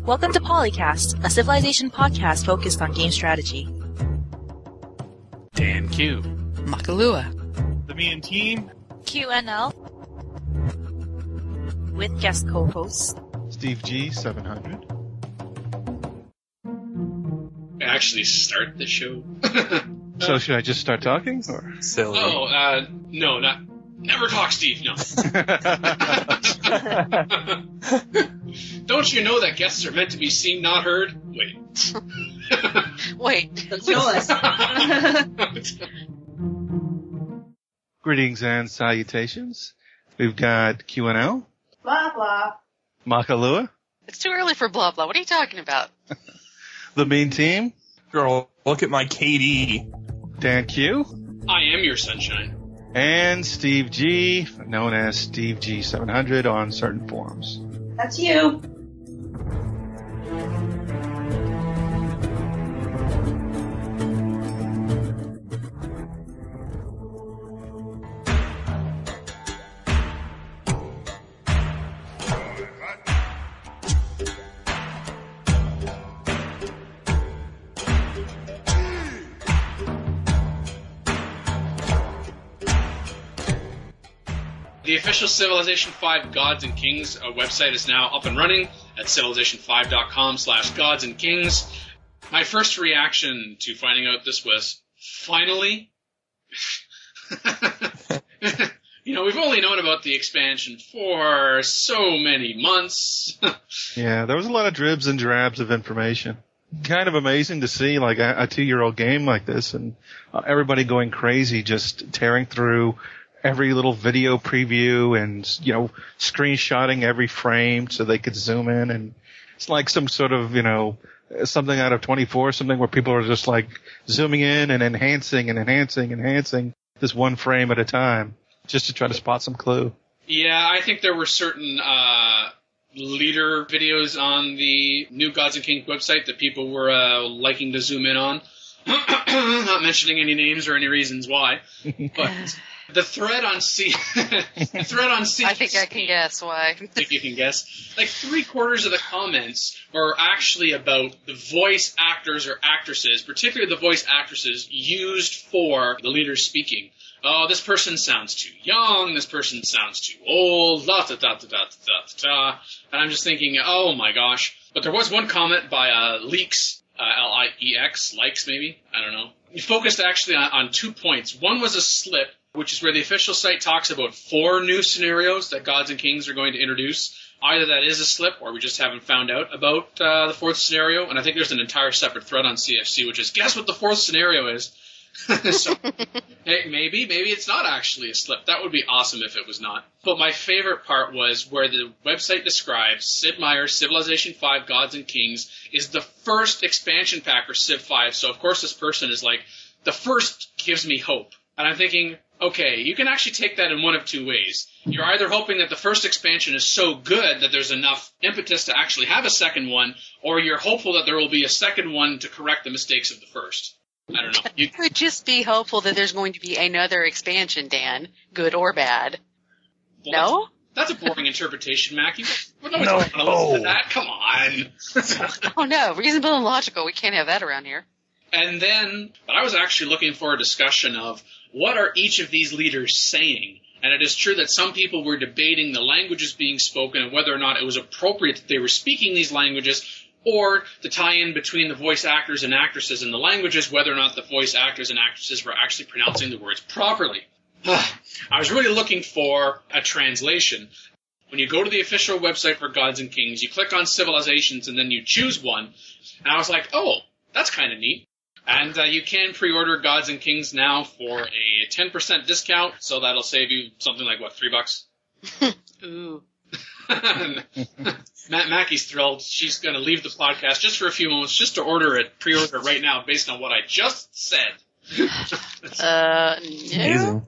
Welcome to PolyCast, a Civilization podcast focused on game strategy. Dan Q. Makalua. The Me and Team. QNL. With guest co-hosts Steve G, 700. Actually start the show. So should I just start talking? Or? Silly. No, not... Never talk, Steve, no. Don't you know that guests are meant to be seen, not heard? Wait. Wait. Show us. Greetings and salutations. We've got QNL. Blah, blah. Makalua. It's too early for blah blah. What are you talking about? The Mean Team. Girl, look at my KD. Dan Q. I am your sunshine. And Steve G, known as Steve G 700 on certain forums. That's you. The official Civilization 5 Gods and Kings website is now up and running at civilization5.com/gods and kings. My first reaction to finding out this was, finally? We've only known about the expansion for so many months. Yeah, there was a lot of dribs and drabs of information. Kind of amazing to see like a 2-year-old game like this and everybody going crazy just tearing through every little video preview and, screenshotting every frame so they could zoom in. And it's like some sort of, something out of 24, something where people are just like zooming in and enhancing this one frame at a time just to try to spot some clue. Yeah, I think there were certain leader videos on the new Gods and Kings website that people were liking to zoom in on. Not mentioning any names or any reasons why, but... The thread on C. I think I can guess why. I think you can guess. Like 3/4 of the comments are actually about the voice actors or actresses, particularly the voice actresses used for the leaders speaking. Oh, this person sounds too young. This person sounds too old. Da da da da da da da. And I'm just thinking, oh my gosh. But there was one comment by Leaks, L-I-E-X, likes maybe. I don't know. He focused actually on 2 points. One was a slip, which is where the official site talks about 4 new scenarios that Gods and Kings are going to introduce. Either that is a slip, or we just haven't found out about the 4th scenario. And I think there's an entire separate thread on CFC, which is, guess what the 4th scenario is? So, hey, maybe it's not actually a slip. That would be awesome if it was not. But my favorite part was where the website describes Sid Meier's Civilization 5 Gods and Kings is the first expansion pack for Civ 5. So, of course, this person is like, the first gives me hope. And I'm thinking, okay, you can actually take that in one of 2 ways. You're either hoping that the first expansion is so good that there's enough impetus to actually have a second one, or you're hopeful that there will be a second one to correct the mistakes of the first. I don't know. You could just be hopeful that there's going to be another expansion, Dan, good or bad. Well, no? That's a boring interpretation, Mackie. Nobody's going to listen to that. Come on. Oh, no. Reasonable and logical. We can't have that around here. And then, but I was actually looking for a discussion of what are each of these leaders saying? And it is true that some people were debating the languages being spoken and whether or not it was appropriate that they were speaking these languages, or the tie-in between the voice actors and actresses in the languages, whether or not the voice actors and actresses were actually pronouncing the words properly. I was really looking for a translation. When you go to the official website for Gods and Kings, you click on Civilizations and then you choose one. And I was like, oh, that's kind of neat. And you can pre-order Gods and Kings now for a 10% discount, so that'll save you something like, what, $3? Ooh. Mackie's thrilled. She's going to leave the podcast just for a few moments just to pre-order right now based on what I just said. No.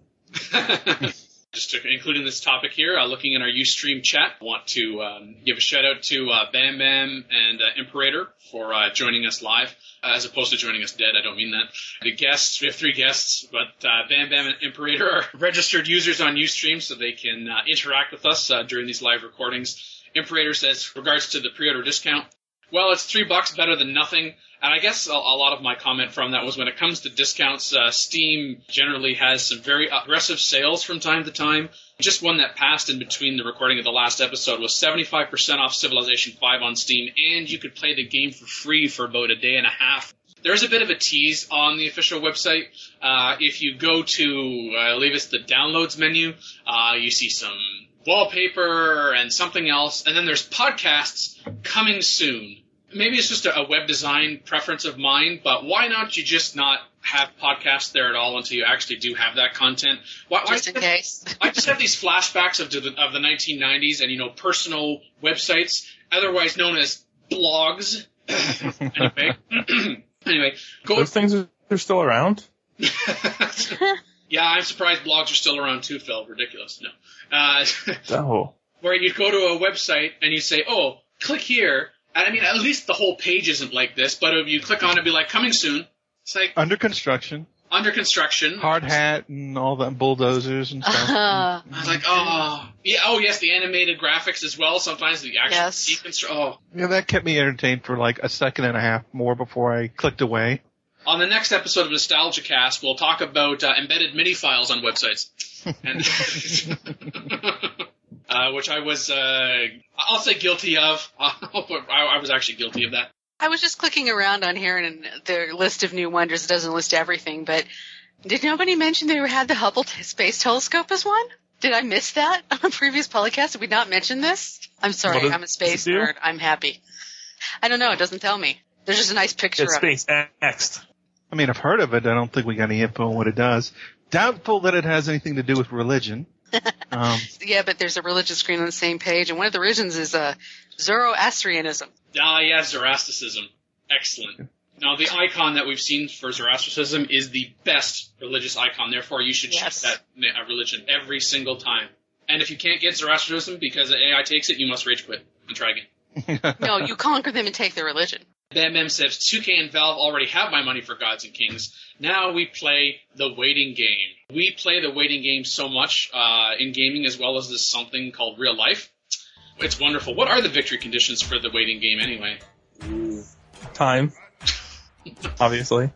Just to include in this topic here, looking in our Ustream chat, I want to give a shout out to Bam Bam and Imperator for joining us live, as opposed to joining us dead. I don't mean that. The guests, we have 3 guests, but Bam Bam and Imperator are registered users on Ustream, so they can interact with us during these live recordings. Imperator says, regards to the pre-order discount. Well, it's $3 better than nothing. And I guess a lot of my comment from that was when it comes to discounts, Steam generally has some very aggressive sales from time to time. Just one that passed in between the recording of the last episode was 75% off Civilization 5 on Steam, and you could play the game for free for about a day and a half. There's a bit of a tease on the official website. If you go to, I believe it's the downloads menu, you see some wallpaper and something else, and then there's podcasts coming soon. Maybe it's just a web design preference of mine, but why not you just not have podcasts there at all until you actually do have that content? Just in case. I just have these flashbacks of the 1990s and, personal websites, otherwise known as blogs. Anyway, go. Those things are still around? Yeah, I'm surprised blogs are still around too, Phil. Ridiculous. No. Oh. Where you'd go to a website and you say, oh, click here. And I mean, at least the whole page isn't like this, but if you click on it, it'd be like, coming soon. It's like... Under construction. Under construction. Hard hat and all that, bulldozers and stuff. I was like, oh. Yeah, oh, yes, the animated graphics as well. Sometimes the actual deconstruction. Oh. Yeah, that kept me entertained for like a second and a half more before I clicked away. On the next episode of Nostalgia Cast, we'll talk about embedded MIDI files on websites. And which I was, I'll say guilty of. I was actually guilty of that. I was just clicking around on here, and their list of new wonders doesn't list everything, but did nobody mention they had the Hubble Space Telescope as one? Did I miss that on a previous podcast? Did we not mention this? I'm sorry, I'm a space nerd. I'm happy. I don't know, it doesn't tell me. There's just a nice picture of it. It's SpaceX. I mean, I've heard of it. I don't think we got any info on what it does. Doubtful that it has anything to do with religion. Yeah, but there's a religious screen on the same page, and one of the religions is Zoroastrianism. Ah, yeah, Zoroastrianism. Excellent. Now, the icon that we've seen for Zoroastrianism is the best religious icon. Therefore, you should choose that religion every single time. And if you can't get Zoroastrianism because the AI takes it, you must rage quit and try again. No, you conquer them and take their religion. Bam Bam says, 2K and Valve already have my money for Gods and Kings. Now we play the waiting game. We play the waiting game so much in gaming as well as this something called real life. It's wonderful. What are the victory conditions for the waiting game anyway? Time. Obviously.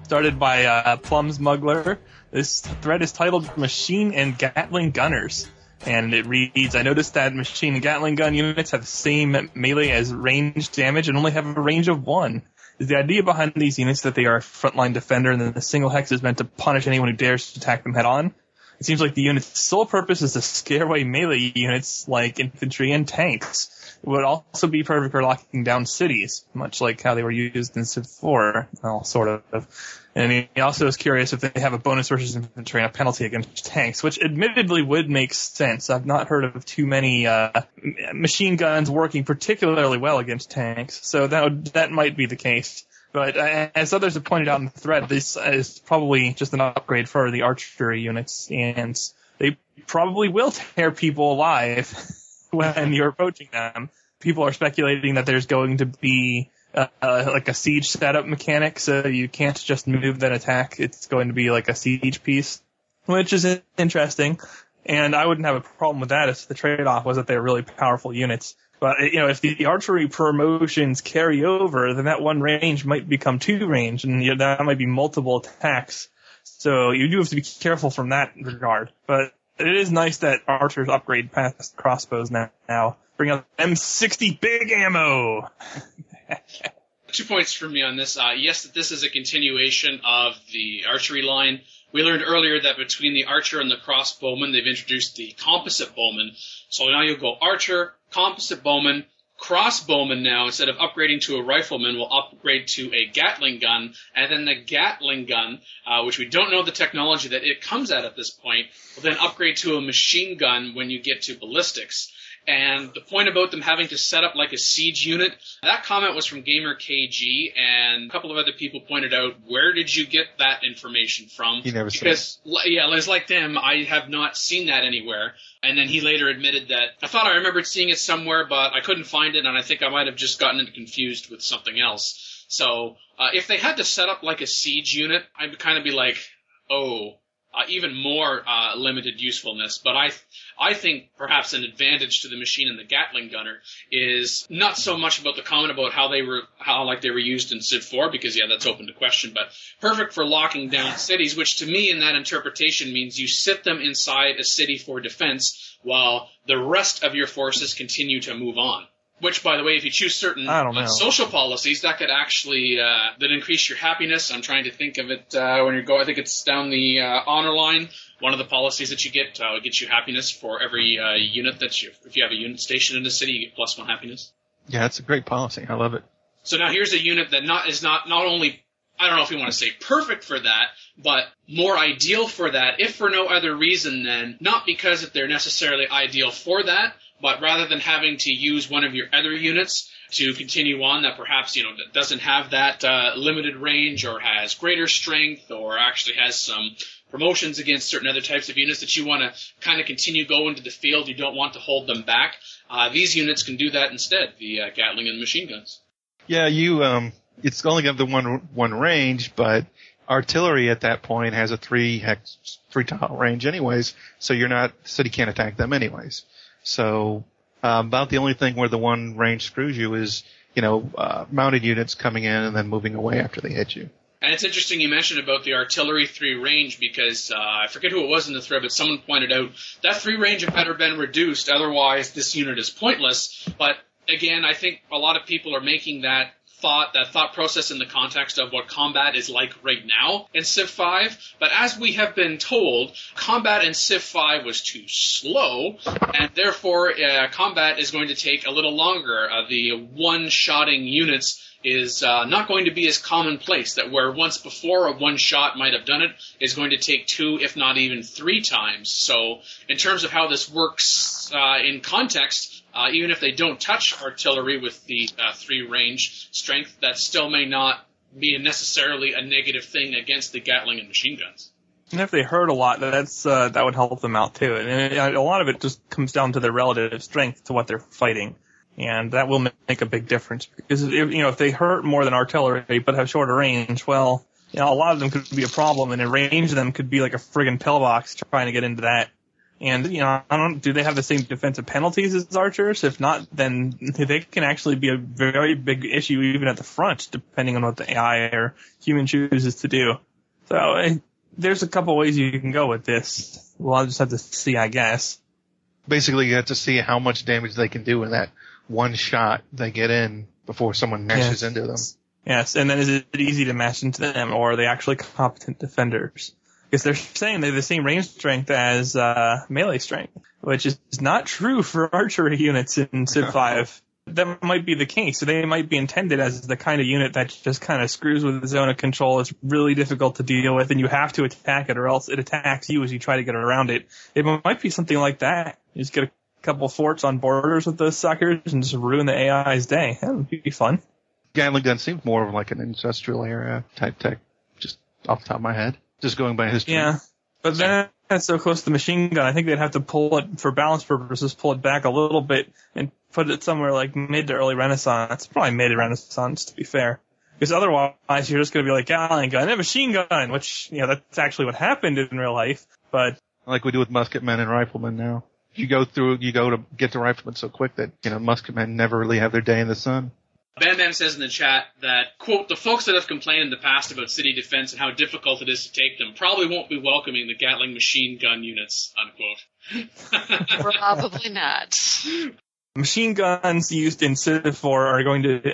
Started by Plum Smuggler. This thread is titled Machine and Gatling Gunners. And it reads, I noticed that machine and Gatling gun units have the same melee as ranged damage and only have a range of 1. Is the idea behind these units that they are a frontline defender and then the single hex is meant to punish anyone who dares to attack them head on? It seems like the unit's sole purpose is to scare away melee units like infantry and tanks. It would also be perfect for locking down cities, much like how they were used in Civ 4, well, sort of. And he also is curious if they have a bonus versus infantry and a penalty against tanks, which admittedly would make sense. I've not heard of too many machine guns working particularly well against tanks, so that might be the case. But as others have pointed out in the thread, this is probably just an upgrade for the archery units, and they probably will tear people alive when you're approaching them. People are speculating that there's going to be like a siege setup mechanic, so you can't just move that attack. It's going to be like a siege piece, which is interesting. And I wouldn't have a problem with that if the trade-off was that they're really powerful units. But, if the archery promotions carry over, then that one range might become 2 range, and that might be multiple attacks. So you do have to be careful from that regard. But it is nice that archers upgrade past crossbows now. Bring out M60 big ammo! 2 points for me on this. Yes, that this is a continuation of the archery line. We learned earlier that between the archer and the crossbowman, they've introduced the composite bowman. So now you'll go archer, composite bowman, crossbowman now, instead of upgrading to a rifleman, will upgrade to a Gatling gun, and then the Gatling gun, which we don't know the technology that it comes at this point, will then upgrade to a machine gun when you get to ballistics. And the point about them having to set up like a siege unit, that comment was from Gamer KG, and a couple of other people pointed out, where did you get that information from? He never said. Because, yeah, it's like them, I have not seen that anywhere. And then he later admitted that, I thought I remembered seeing it somewhere, but I couldn't find it, and I think I might have just gotten it confused with something else. So, if they had to set up like a siege unit, I'd kind of be like, even more limited usefulness. But I think perhaps an advantage to the machine and the Gatling gunner is not so much about the comment about how they were used in Civ 4, because that's open to question, but perfect for locking down cities, which to me in that interpretation means you sit them inside a city for defense while the rest of your forces continue to move on. Which, by the way, if you choose certain social policies, that could actually that increase your happiness. I'm trying to think of it when you go. I think it's down the honor line. One of the policies that you get gets you happiness for every unit that if you have a unit stationed in the city, you get +1 happiness. Yeah, it's a great policy. I love it. So now here's a unit that is not only, I don't know if you want to say perfect for that, but more ideal for that, if for no other reason than not because they're necessarily ideal for that, but rather than having to use one of your other units to continue on that perhaps, that doesn't have that limited range or has greater strength or actually has some promotions against certain other types of units that you want to kind of continue going to the field, you don't want to hold them back, these units can do that instead, the Gatling and machine guns. Yeah, it's only got the one range, but artillery at that point has a 3 tile range anyways, so the city can't attack them anyways. So about the only thing where the one range screws you is, mounted units coming in and then moving away after they hit you. And it's interesting you mentioned about the artillery 3 range because I forget who it was in the thread, but someone pointed out that 3 range had better been reduced. Otherwise, this unit is pointless. But again, I think a lot of people are making that thought process in the context of what combat is like right now in Civ 5. But as we have been told, combat in Civ 5 was too slow, and therefore combat is going to take a little longer. The one-shotting units is not going to be as commonplace, that where once before a one shot might have done it is going to take 2, if not even 3 times. So in terms of how this works in context, even if they don't touch artillery with the 3 range strength, that still may not be necessarily a negative thing against the Gatling and machine guns. And if they hurt a lot, that would help them out too. And a lot of it just comes down to their relative strength to what they're fighting. And that will make a big difference because if they hurt more than artillery but have shorter range, well, a lot of them could be a problem, and a range of them could be like a friggin' pillbox trying to get into that. And do they have the same defensive penalties as archers? If not, then they can actually be a very big issue even at the front, depending on what the AI or human chooses to do. So there's a couple ways you can go with this. Well, I'll just have to see, I guess. Basically, you have to see how much damage they can do in that one shot they get in before someone mashes into them. Yes, and then is it easy to mash into them, or are they actually competent defenders? Because they're saying they have the same range strength as melee strength, which is not true for archery units in Civ 5. That might be the case. So they might be intended as the kind of unit that just kind of screws with the zone of control. It's really difficult to deal with, and you have to attack it, or else it attacks you as you try to get around it. It might be something like that. You just get a couple forts on borders with those suckers and just ruin the AI's day. That would be fun. Gatling gun seems more of like an industrial era type tech, just off the top of my head. Just going by history. Yeah, but then that's so close to the machine gun. I think they'd have to pull it, for balance purposes, pull it back a little bit and put it somewhere like mid to early Renaissance. Probably mid-Renaissance, to be fair. Because otherwise, you're just going to be like, Gatling gun and machine gun, which, that's actually what happened in real life. But like we do with musketmen and riflemen now. You go to get to riflemen so quick that, musketmen never really have their day in the sun. Bam says in the chat that, quote, the folks that have complained in the past about city defense and how difficult it is to take them probably won't be welcoming the Gatling machine gun units, unquote. Probably not. Machine guns used in Civ 4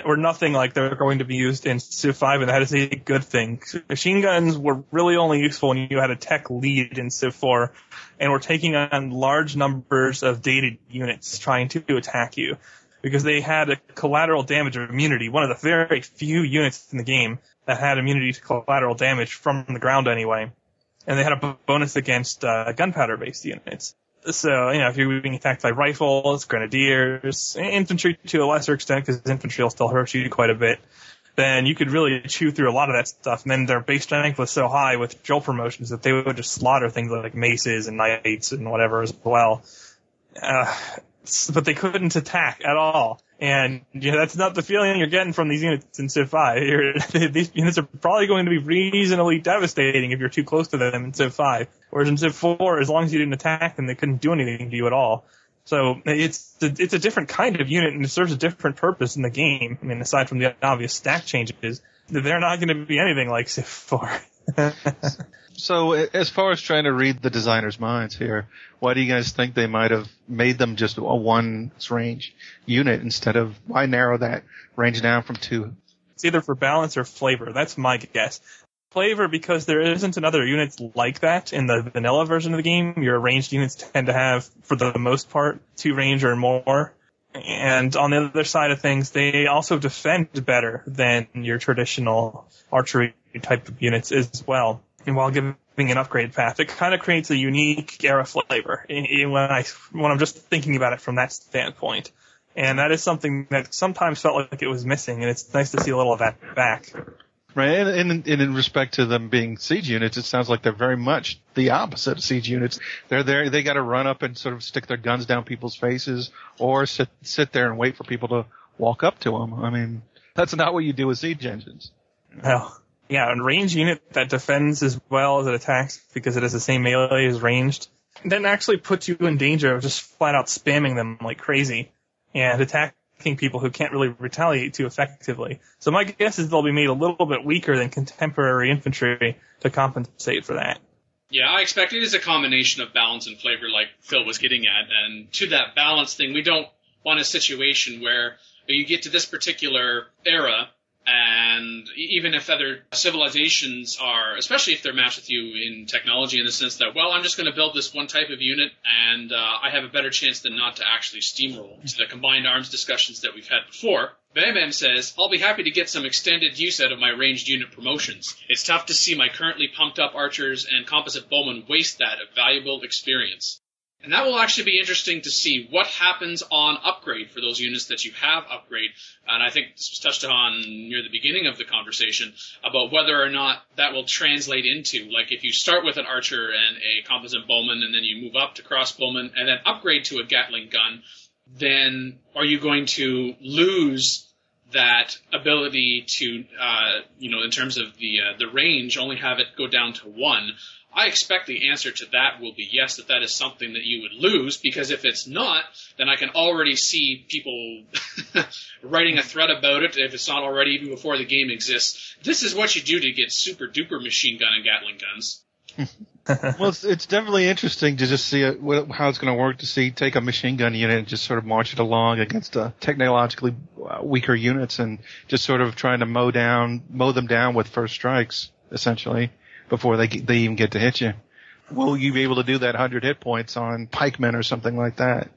or nothing like they're going to be used in Civ 5, and that is a good thing. Machine guns were really only useful when you had a tech lead in Civ 4, and were taking on large numbers of dated units trying to attack you. Because they had a collateral damage of immunity, one of the very few units in the game that had immunity to collateral damage from the ground anyway. And they had a bonus against gunpowder-based units. So, if you're being attacked by rifles, grenadiers, infantry to a lesser extent, because infantry will still hurt you quite a bit, then you could really chew through a lot of that stuff. And then their base strength was so high with drill promotions that they would just slaughter things like maces and knights and whatever as well. But they couldn't attack at all. And that's not the feeling you're getting from these units in Civ 5. These units are probably going to be reasonably devastating if you're too close to them in Civ 5. Whereas in Civ 4, as long as you didn't attack them, they couldn't do anything to you at all. So it's a different kind of unit, and it serves a different purpose in the game. I mean, aside from the obvious stat changes, they're not going to be anything like Civ 4. So as far as trying to read the designer's minds here, why do you guys think they might have made them just a one range unit instead of, why narrow that range down from 2? It's either for balance or flavor. That's my guess. Flavor, because there isn't another unit like that in the vanilla version of the game. Your ranged units tend to have, for the most part, 2 range or more. And on the other side of things, they also defend better than your traditional archery type of units as well. And while giving an upgrade path, it kind of creates a unique era flavor when I'm just thinking about it from that standpoint. And that is something that sometimes felt like it was missing, and it's nice to see a little of that back. Right, and in respect to them being siege units, it sounds like they're very much the opposite of siege units. They're there, they got to run up and sort of stick their guns down people's faces, or sit there and wait for people to walk up to them. I mean, that's not what you do with siege engines. Well, yeah, a ranged unit that defends as well as it attacks because it has the same melee as ranged, then actually puts you in danger of just flat out spamming them like crazy and attacking people who can't really retaliate too effectively. So my guess is they'll be made a little bit weaker than contemporary infantry to compensate for that. Yeah, I expect it is a combination of balance and flavor like Phil was getting at. And to that balance thing, we don't want a situation where you get to this particular era, and even if other civilizations are, especially if they're matched with you in technology in the sense that, well, I'm just going to build this one type of unit and I have a better chance than not to actually steamroll to the combined arms discussions that we've had before. Bam says, I'll be happy to get some extended use out of my ranged unit promotions. It's tough to see my currently pumped up archers and composite bowmen waste that valuable experience. And that will actually be interesting to see what happens on upgrade for those units that you have upgrade. And I think this was touched on near the beginning of the conversation about whether or not that will translate into, like if you start with an archer and a composite bowman and then you move up to crossbowman and then upgrade to a Gatling gun, then are you going to lose that ability to, in terms of the range, only have it go down to 1? I expect the answer to that will be yes, that is something that you would lose, because if it's not, then I can already see people writing a thread about it, if it's not already, even before the game exists. This is what you do to get super-duper machine gun and Gatling guns. Well, it's definitely interesting to just see how it's going to work, to take a machine gun unit and just sort of march it along against technologically weaker units and just sort of trying to mow them down with first strikes, essentially, before they even get to hit you. Will you be able to do that 100 hit points on pikemen or something like that?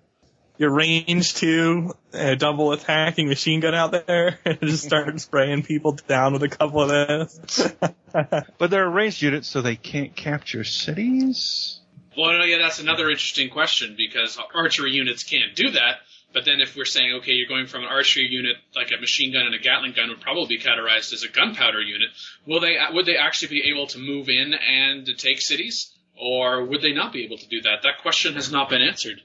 Your range 2, double attacking machine gun out there, and just start spraying people down with a couple of those. But they're ranged units, so they can't capture cities? Well, no, yeah, that's another interesting question, because archery units can't do that. But then if we're saying, okay, you're going from an archery unit, like a machine gun and a Gatling gun would probably be categorized as a gunpowder unit, would they actually be able to move in and to take cities? Or would they not be able to do that? That question has not been answered.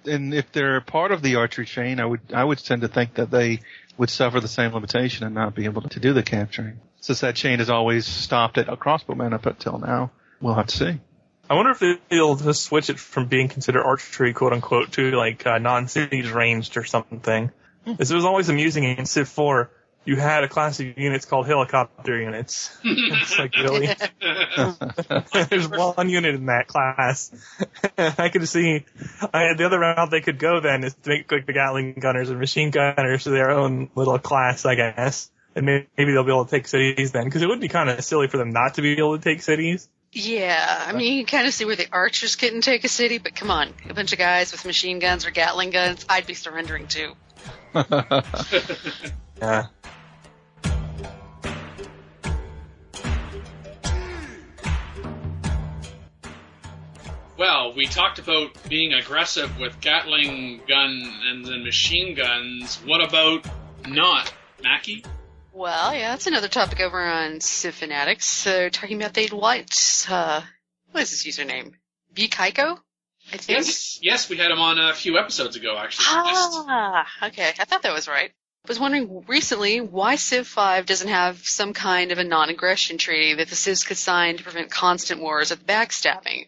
And if they're part of the archery chain, I would tend to think that they would suffer the same limitation and not be able to do the capturing. Since that chain has always stopped at a crossbowman up until now, we'll have to see. I wonder if they'll just switch it from being considered archery, quote unquote, to like non-siege ranged or something. This was always amusing in Civ 4. You had a class of units called helicopter units. It's like, really? There's one unit in that class. I could see the other route they could go then is to make like the Gatling gunners and machine gunners their own little class, I guess. And maybe they'll be able to take cities then, because it would be kind of silly for them not to be able to take cities. Yeah, I mean, you can kind of see where the archers couldn't take a city, but come on, a bunch of guys with machine guns or Gatling guns, I'd be surrendering too. Yeah. Well, we talked about being aggressive with Gatling gun and then machine guns. What about not, Mackie? Well, yeah, that's another topic over on Civ Fanatics. So, talking about they'd what is his username? B. Kaiko? I think. Yes, we had him on a few episodes ago, actually. Okay. I thought that was right. I was wondering recently why Civ 5 doesn't have some kind of a non-aggression treaty that the Civs could sign to prevent constant wars or backstabbing.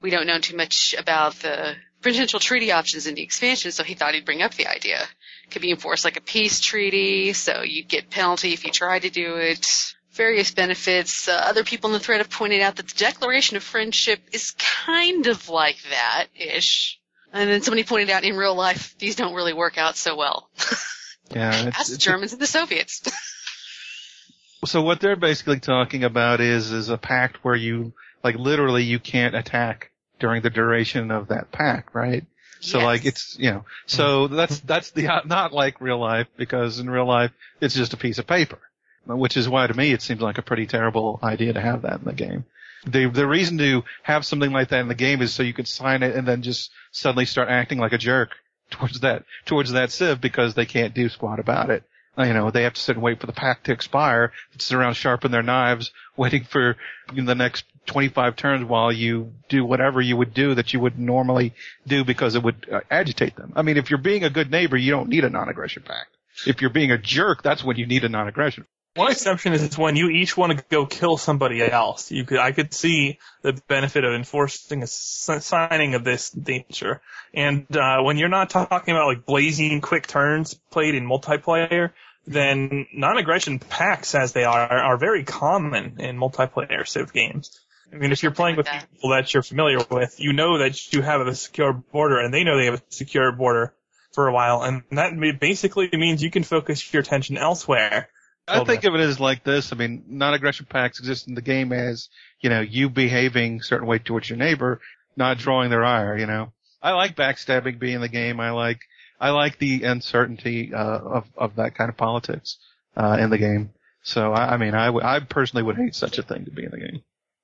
We don't know too much about the potential treaty options in the expansion, so he thought he'd bring up the idea. It could be enforced like a peace treaty, so you'd get penalty if you tried to do it. Various benefits. Other people in the thread have pointed out that the Declaration of Friendship is kind of like that-ish. And then somebody pointed out in real life, these don't really work out so well. Yeah, As the Germans and the Soviets. So what they're basically talking about is a pact where you, like, literally you can't attack during the duration of that pact, right? So Yes. like it's, so that's the, not like real life, because in real life it's just a piece of paper, which is why to me it seems like a pretty terrible idea to have that in the game. The reason to have something like that in the game is so you could sign it and then just suddenly start acting like a jerk towards that Civ, because they can't do squat about it. They have to sit and wait for the pact to expire, sit around sharpen their knives, waiting for the next 25 turns while you do whatever you would do that you would normally do, because it would agitate them. I mean, if you're being a good neighbor, you don't need a non-aggression pact. If you're being a jerk, that's when you need a non-aggression. One exception is when you each want to go kill somebody else. I could see the benefit of enforcing a signing of this nature. And when you're not talking about like blazing quick turns played in multiplayer, then non-aggression pacts, as they are very common in multiplayer Civ games. I mean, if you're playing with people that you're familiar with, you know that you have a secure border, and they know they have a secure border for a while, and that basically means you can focus your attention elsewhere. I think of it as like this. I mean, non-aggression pacts exist in the game as, you behaving a certain way towards your neighbor, not drawing their ire, I like backstabbing being in the game. I like the uncertainty of that kind of politics in the game. So, I personally would hate such a thing to be in the game.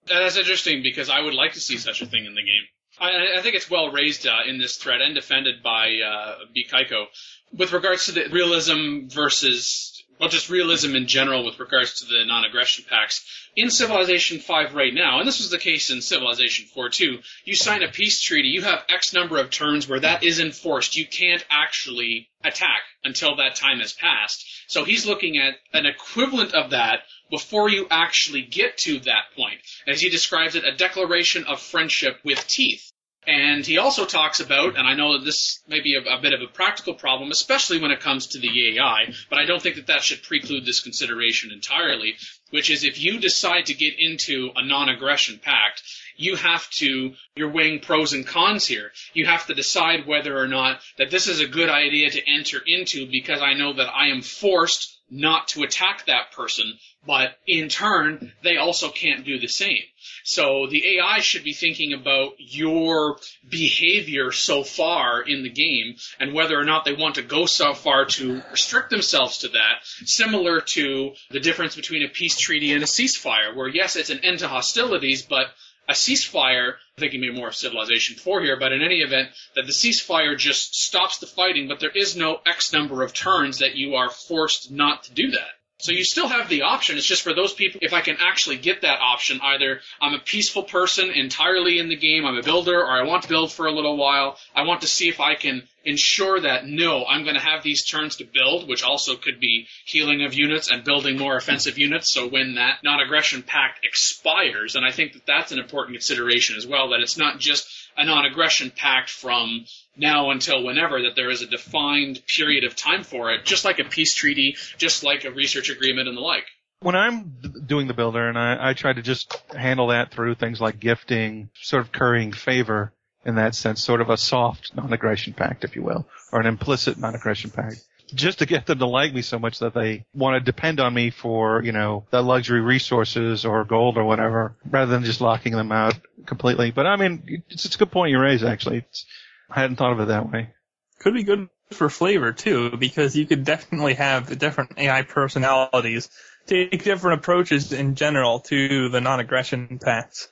That's interesting, because I would like to see such a thing in the game. I think it's well raised in this thread and defended by B. Kaiko. With regards to the realism versus, just realism in general with regards to the non-aggression pacts. In Civilization 5 right now, and this was the case in Civilization 4 too, you sign a peace treaty, you have X number of turns where that is enforced. You can't actually attack until that time has passed. So he's looking at an equivalent of that before you actually get to that point. As he describes it, a declaration of friendship with teeth. And he also talks about, and I know that this may be a bit of a practical problem, especially when it comes to the AI, but I don't think that should preclude this consideration entirely, which is if you decide to get into a non-aggression pact, you're weighing pros and cons here. You have to decide whether or not that this is a good idea to enter into, because I know that I am forced not to attack that person, but in turn, they also can't do the same. So the AI should be thinking about your behavior so far in the game and whether or not they want to go so far to restrict themselves to that, similar to the difference between a peace treaty and a ceasefire, where yes, it's an end to hostilities, but a ceasefire, I'm thinking maybe more of Civilization 4 here, but in any event, that the ceasefire just stops the fighting, but there is no X number of turns that you are forced not to do that. So you still have the option. It's just for those people, if I can actually get that option, either I'm a peaceful person entirely in the game, I'm a builder, or I want to build for a little while, I want to see if I can ensure that, no, I'm going to have these turns to build, which also could be healing of units and building more offensive units, so when that non-aggression pact expires, and I think that that's an important consideration as well, that it's not just a non-aggression pact from now until whenever, that there is a defined period of time for it, just like a peace treaty, just like a research agreement and the like. When I'm doing the builder, and I try to just handle that through things like gifting, sort of currying favor in that sense, sort of a soft non-aggression pact, if you will, or an implicit non-aggression pact, just to get them to like me so much that they want to depend on me for, the luxury resources or gold or whatever, rather than just locking them out completely. But I mean, it's a good point you raise, actually. I hadn't thought of it that way. Could be good for flavor, too, because you could definitely have the different AI personalities take different approaches in general to the non-aggression pacts,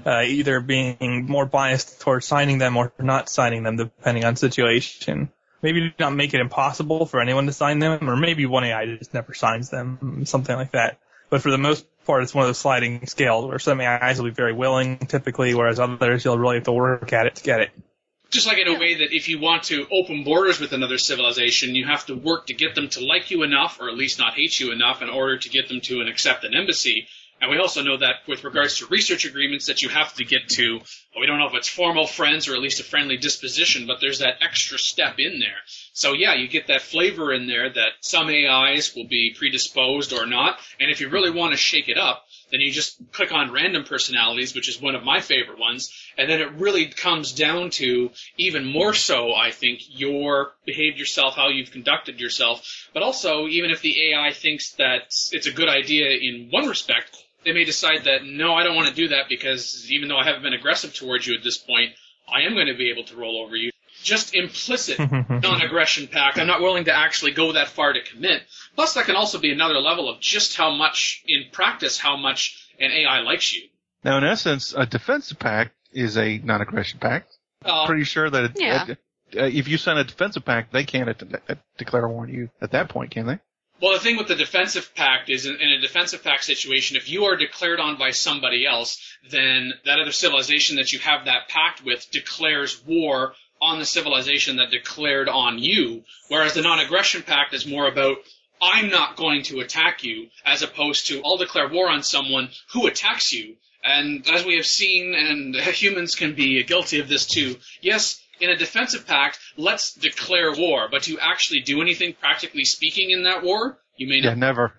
either being more biased towards signing them or not signing them, depending on situation. Maybe not make it impossible for anyone to sign them, or maybe one AI just never signs them, something like that. But for the most part, it's one of those sliding scales where some AIs will be very willing, typically, whereas others you'll really have to work at it to get it. Just like in a way that if you want to open borders with another civilization, you have to work to get them to like you enough, or at least not hate you enough, in order to get them to accept an embassy. And we also know that with regards to research agreements that you have to get to, well, we don't know if it's formal friends or at least a friendly disposition, but there's that extra step in there. So yeah, you get that flavor in there that some AIs will be predisposed or not. And if you really want to shake it up, then you just click on random personalities, which is one of my favorite ones. And then it really comes down to, even more so, I think, your behaved yourself, how you've conducted yourself. But also, even if the AI thinks that it's a good idea in one respect, they may decide that, no, I don't want to do that because even though I haven't been aggressive towards you at this point, I am going to be able to roll over you. Just implicit non-aggression pact. I'm not willing to actually go that far to commit. Plus, that can also be another level of just how much, in practice, how much an AI likes you. Now, in essence, a defensive pact is a non-aggression pact. I'm pretty sure that if you sign a defensive pact, they can't declare war on you at that point, can they? Well, the thing with the defensive pact is, in a defensive pact situation, if you are declared on by somebody else, then that other civilization that you have that pact with declares war on the civilization that declared on you, whereas the non-aggression pact is more about, I'm not going to attack you, as opposed to, I'll declare war on someone who attacks you. And as we have seen, and humans can be guilty of this too, yes, in a defensive pact, let's declare war, but to actually do anything practically speaking in that war, you may not. Yeah, never.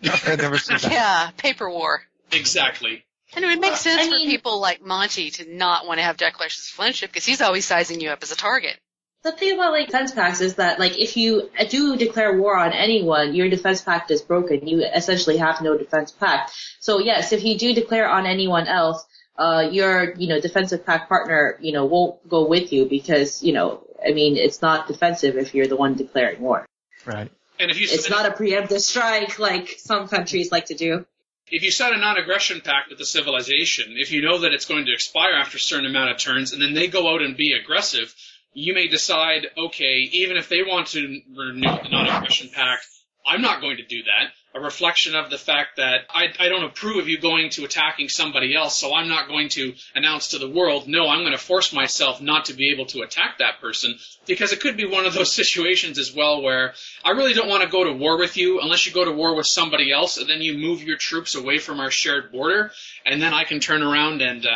I've never seen that. Yeah, paper war. Exactly. And it would make sense for people like Monty to not want to have declarations of friendship because he's always sizing you up as a target. The thing about defense pacts is that if you do declare war on anyone, your defense pact is broken. You essentially have no defense pact. So yes, if you do declare on anyone else, your defensive pact partner won't go with you because it's not defensive if you're the one declaring war. Right. And it's not a preemptive strike like some countries like to do. If you set a non-aggression pact with a civilization, if you know that it's going to expire after a certain amount of turns, and then they go out and be aggressive, you may decide, okay, even if they want to renew the non-aggression pact, I'm not going to do that. A reflection of the fact that I don't approve of you going to attacking somebody else, so I'm not going to announce to the world, no, I'm going to force myself not to be able to attack that person, because it could be one of those situations as well where I really don't want to go to war with you unless you go to war with somebody else, and then you move your troops away from our shared border, and then I can turn around and...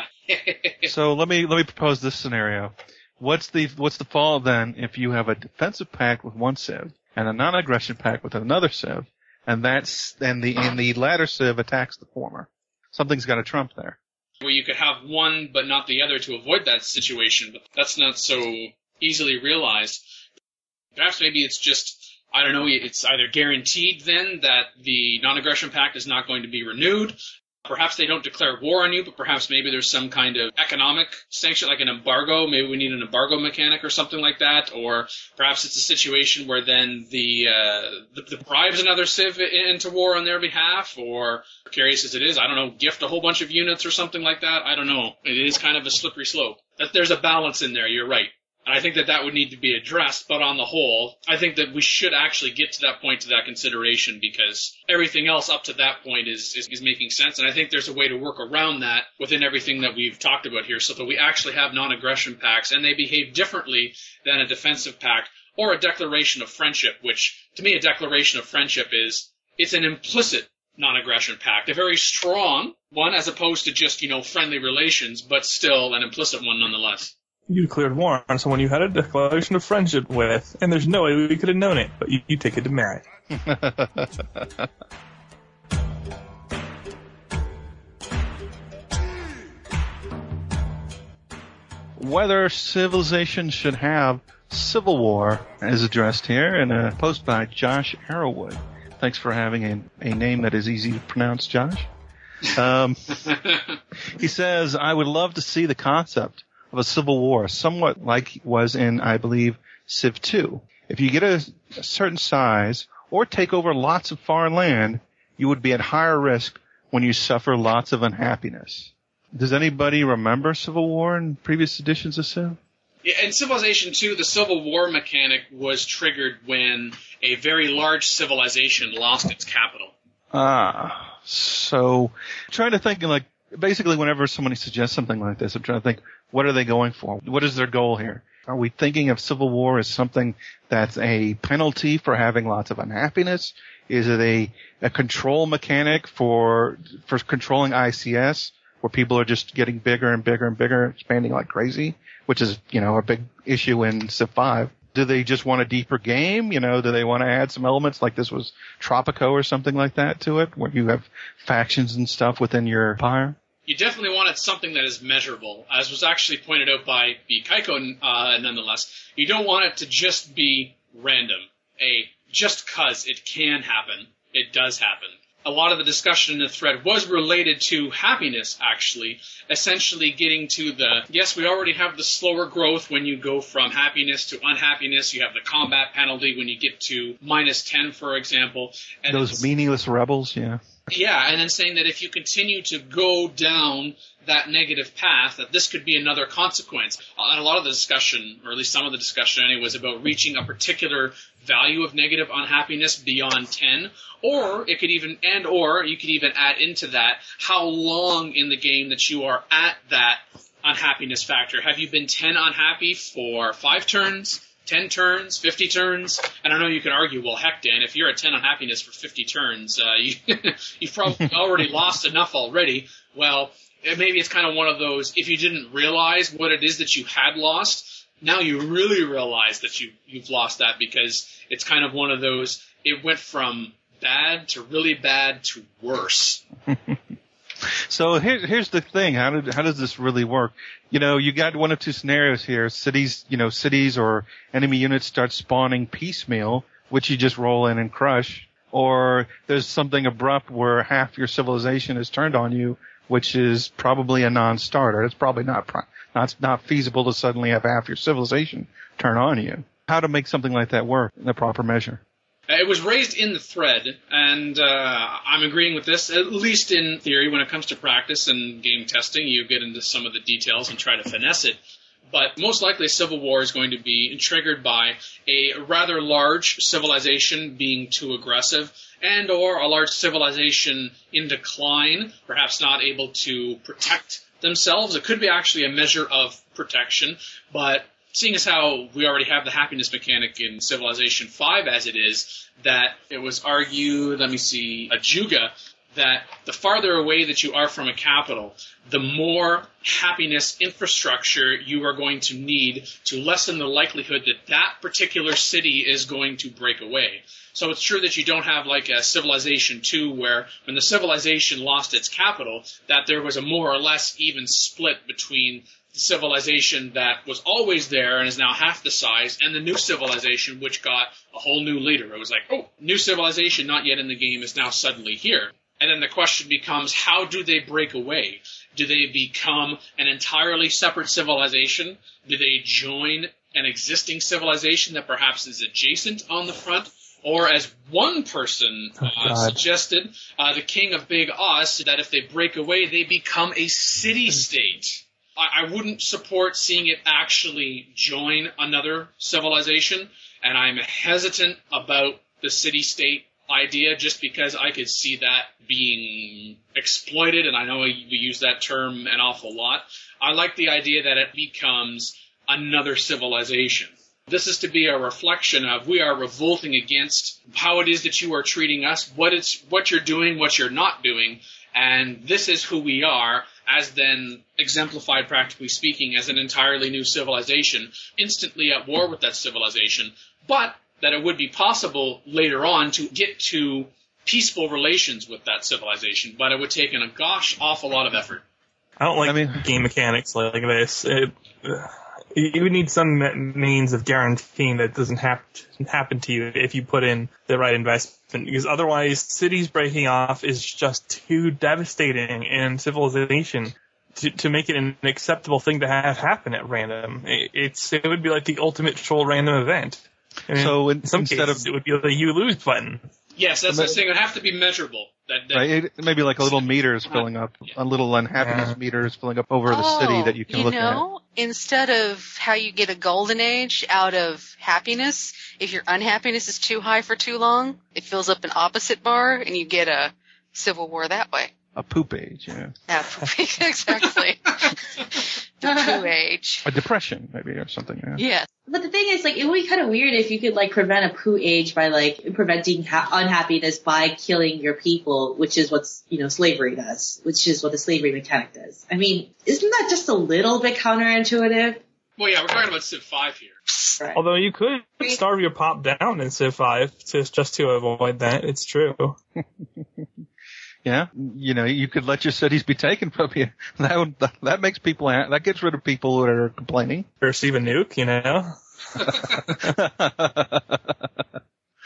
So let me propose this scenario. What's the fall then if you have a defensive pact with one civ and a non-aggression pact with another civ, and the latter civ attacks the former? Something's got to trump there. Where you could have one but not the other to avoid that situation, but that's not so easily realized. Perhaps maybe it's just, I don't know, it's either guaranteed then that the non-aggression pact is not going to be renewed. Perhaps they don't declare war on you, but perhaps maybe there's some kind of economic sanction, like an embargo. Maybe we need an embargo mechanic or something like that. Or perhaps it's a situation where then the bribes another civ into war on their behalf, or, curious as it is, I don't know, gift a whole bunch of units or something like that. I don't know. It is kind of a slippery slope. There's a balance in there, you're right. And I think that would need to be addressed, but on the whole, I think that we should actually get to that point, to that consideration, because everything else up to that point is making sense. And I think there's a way to work around that within everything that we've talked about here, so that we actually have non-aggression pacts, and they behave differently than a defensive pact or a declaration of friendship, which, to me, a declaration of friendship it's an implicit non-aggression pact, a very strong one, as opposed to just, friendly relations, but still an implicit one nonetheless. You declared war on someone you had a declaration of friendship with, and there's no way we could have known it, but you take it to merit. Whether civilization should have civil war is addressed here in a post by Josh Arrowwood. Thanks for having a name that is easy to pronounce, Josh. He says, I would love to see the concept of a civil war, somewhat like it was in, I believe, Civ 2. If you get a certain size or take over lots of foreign land, you would be at higher risk when you suffer lots of unhappiness. Does anybody remember Civil War in previous editions of Civ? Yeah, in Civilization 2, the Civil War mechanic was triggered when a very large civilization lost its capital. So, trying to think, like, basically whenever somebody suggests something like this, I'm trying to think, what are they going for? What is their goal here? Are we thinking of civil war as something that's a penalty for having lots of unhappiness? Is it a control mechanic for controlling ICS, where people are just getting bigger and bigger and bigger, expanding like crazy, which is, a big issue in Civ 5? Do they just want a deeper game? Do they want to add some elements like this was Tropico or something like that to it, where you have factions and stuff within your empire? You definitely wanted something that is measurable, as was actually pointed out by B. Kaiko, nonetheless. You don't want it to just be random. Just 'cause it can happen, it does happen. A lot of the discussion in the thread was related to happiness, actually, essentially getting to yes, we already have the slower growth when you go from happiness to unhappiness. You have the combat penalty when you get to -10, for example. And those meaningless rebels, yeah. Yeah, and then saying that if you continue to go down that negative path, that this could be another consequence. And a lot of the discussion, or at least some of the discussion anyway, was about reaching a particular value of negative unhappiness beyond 10, or you could even add into that how long in the game that you are at that unhappiness factor. Have you been 10 unhappy for 5 turns? 10 turns, 50 turns, and I know you could argue, well, heck, Dan, if you're at 10 unhappiness for 50 turns, you've probably already lost enough already. Well, maybe it's kind of one of those, if you didn't realize what it is that you had lost, now you really realize that you've lost that, because it's kind of one of those, it went from bad to really bad to worse. So here's the thing. How does this really work? You got one of two scenarios here. Cities or enemy units start spawning piecemeal, which you just roll in and crush. Or there's something abrupt where half your civilization is turned on you, which is probably a non-starter. It's probably not feasible to suddenly have half your civilization turn on you. How to make something like that work in the proper measure? It was raised in the thread, and I'm agreeing with this, at least in theory. When it comes to practice and game testing, you get into some of the details and try to finesse it. But most likely civil war is going to be triggered by a rather large civilization being too aggressive, and or a large civilization in decline, perhaps not able to protect themselves. It could be actually a measure of protection, but seeing as how we already have the happiness mechanic in Civilization 5 as it is, that it was argued, Ajuga, that the farther away that you are from a capital, the more happiness infrastructure you are going to need to lessen the likelihood that that particular city is going to break away. So it's true that you don't have like a Civilization 2 where when the civilization lost its capital, that there was a more or less even split between the civilization that was always there and is now half the size, and the new civilization which got a whole new leader. It was like, oh, new civilization not yet in the game is now suddenly here. And then the question becomes, how do they break away? Do they become an entirely separate civilization? Do they join an existing civilization that perhaps is adjacent on the front? Or as one person suggested, the king of Big Oz, that if they break away, they become a city-state. I wouldn't support seeing it actually join another civilization, and I'm hesitant about the city-state idea just because I could see that being exploited, and I know we use that term an awful lot. I like the idea that it becomes another civilization. This is to be a reflection of we are revolting against how it is that you are treating us, what you're doing, what you're not doing, and this is who we are, as then exemplified, practically speaking, as an entirely new civilization, instantly at war with that civilization, but that it would be possible later on to get to peaceful relations with that civilization, but it would take an awful lot of effort. I don't like game mechanics like this. You would need some means of guaranteeing that doesn't happen to you if you put in the right investment, because otherwise cities breaking off is just too devastating in civilization to make it an acceptable thing to have happen at random. It would be like the ultimate troll random event. So in some cases, it would be the you lose button. Yes, that's the thing. It would have to be measurable. Right, maybe like a little meter is filling up, a little unhappiness meter is filling up over the city that you can look at. Instead of how you get a golden age out of happiness, if your unhappiness is too high for too long, it fills up an opposite bar and you get a Civil War that way. A poop age, yeah. Exactly. The poo age. A depression, maybe, or something. Yeah. Yeah. But the thing is, like, it would be kind of weird if you could, like, prevent a poo age by, like, preventing unhappiness by killing your people, which is what, slavery does, which is what the slavery mechanic does. I mean, isn't that just a little bit counterintuitive? Well, yeah, we're talking about Civ 5 here. Right. Although you could starve your pop down in Civ 5 just to avoid that. It's true. Yeah, you could let your cities be taken from you. That makes people, that gets rid of people that are complaining. Or receive a nuke,